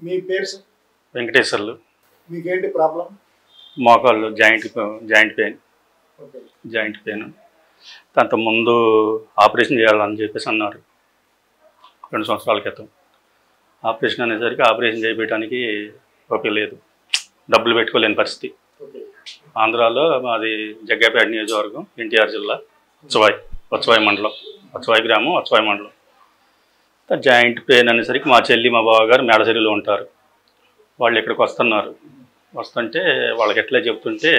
మీ పేరు సార్? వెంకటేశ్వర్లు. మీకేంటి ప్రాబ్లం? మోకాళ్ళు joint pain. Okay. Joint pain. అంత ముందు ఆపరేషన్ చేయాలని చెప్పేసి అన్నారు 2 సంవత్సరాల క్రితం. ఆపరేషన్ అనేసరికి ఆపరేషన్ చేయించడానికి ఓపిక లేదు, డబ్బులు పెట్టుకోలేని పరిస్థితి. ఆంధ్రాలో మాది జగ్గైపేట నియోజకవర్గం, ఎన్టీఆర్ జిల్లా, వచ్చవాయి మండలం, వచ్చవాయి గ్రామం, వచ్చవాయి మండలం. జాయింట్ పెయిన్ అనేసరికి మా చెల్లి మా బావగారు మేడసిరిలో ఉంటారు. వాళ్ళు ఇక్కడికి వస్తుంటే వాళ్ళకి ఎట్లా చెప్తుంటే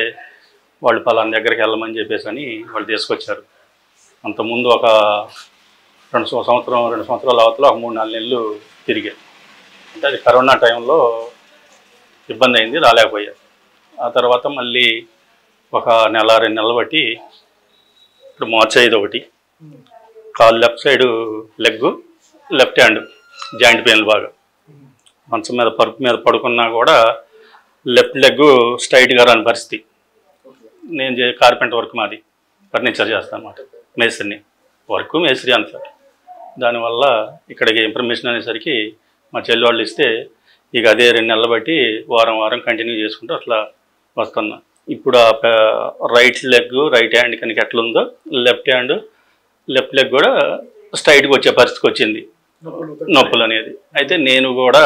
వాళ్ళు పలానా దగ్గరికి వెళ్ళమని చెప్పేసి అని వాళ్ళు తీసుకొచ్చారు. అంతకుముందు ఒక 2 సంవత్సరాల అవతల ఒక 3-4 నెలలు తిరిగారు. అంటే అది కరోనా టైంలో ఇబ్బంది అయింది, రాలేకపోయారు. ఆ తర్వాత మళ్ళీ ఒక 1-2 నెలలు బట్టి ఇప్పుడు మోచేది ఒకటి, కాలు left side leg, left hand joint పెయిన్లు బాగా. మంచం మీద పరుపు మీద పడుకున్నా కూడా లెఫ్ట్ లెగ్ స్ట్రైట్గా రాని పరిస్థితి. నేను కార్పెంటర్ వర్క్, మాది ఫర్నిచర్ చేస్తాను అన్నమాట, మేస్త్రిని, వర్క్ మేస్త్రి అంతా. దానివల్ల ఇక్కడికి ఇన్ఫర్మేషన్ అనేసరికి మా చెల్లి వాళ్ళు ఇస్తే ఇక అదే 2 నెలలు బట్టి వారం కంటిన్యూ చేసుకుంటూ అట్లా వస్తున్నా. ఇప్పుడు ఆ రైట్ లెగ్, రైట్ హ్యాండ్ కనుక ఎట్లుందో లెఫ్ట్ లెగ్ కూడా స్ట్రైట్గా వచ్చే పరిస్థితికి వచ్చింది నొప్పులు అనేది. అయితే నేను కూడా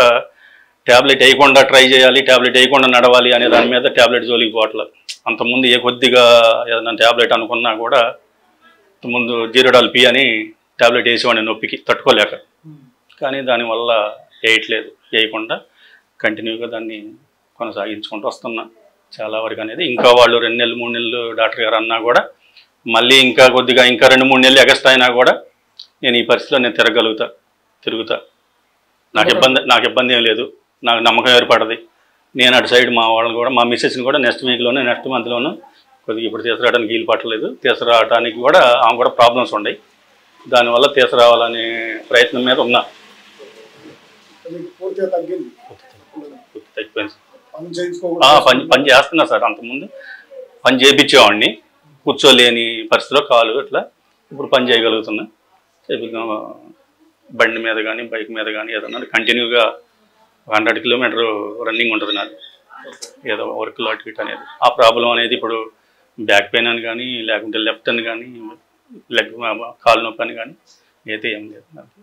ట్యాబ్లెట్ వేయకుండా ట్రై చేయాలి, ట్యాబ్లెట్ వేయకుండా నడవాలి అనే దాని మీద ట్యాబ్లెట్ జోలికి పోవట్లేదు. అంతకుముందు కొద్దిగా ఏదైనా ట్యాబ్లెట్ అనుకున్నా కూడా ముందు జీరోడాల్-పి అని ట్యాబ్లెట్ వేసేవాడిని నొప్పికి తట్టుకోలేక. కానీ దానివల్ల వేయకుండా కంటిన్యూగా దాన్ని కొనసాగించుకుంటూ వస్తున్నా చాలా వరకు అనేది. ఇంకా వాళ్ళు 2 నెలలు 3 నెలలు డాక్టర్ గారు అన్నా కూడా మళ్ళీ ఇంకా కొద్దిగా ఇంకా 2-3 నెలలు ఎగస్ట్ అయినా కూడా నేను ఈ పరిస్థితిలో నేను తిరుగుతా. నాకు ఇబ్బంది ఏం లేదు, నాకు నమ్మకం ఏర్పడది. నేను అటు సైడ్ మా వాళ్ళని కూడా, మా మిస్సెస్ని కూడా నెక్స్ట్ మంత్లోనూ కొద్దిగా ఇప్పుడు తీసుకురావడానికి వీలు పట్టలేదు. తీసుకురావడానికి కూడా ఆమె కూడా ప్రాబ్లమ్స్ ఉన్నాయి. దానివల్ల తీసుకురావాలనే ప్రయత్నం మీద ఉన్నా. తగ్గిపోయింది. పని చేస్తున్నా సార్. అంతకుముందు పని చేయించేవాడిని, కూర్చోలేని పరిస్థితిలో కాలు ఇట్లా. ఇప్పుడు పని చేయగలుగుతున్నా. బండి మీద కానీ బైక్ మీద కానీ ఏదన్నా కంటిన్యూగా 100 కిలోమీటర్ రన్నింగ్ ఉంటుంది నాది, ఏదో వర్క్లో అటు ఇటు అనేది. ఆ ప్రాబ్లం అనేది ఇప్పుడు బ్యాక్ పెయిన్ అని కానీ, లేకుంటే లెఫ్ట్ అని కానీ, లెగ్ కాలు నొప్పి అని కానీ అయితే ఏం లేదు నాకు.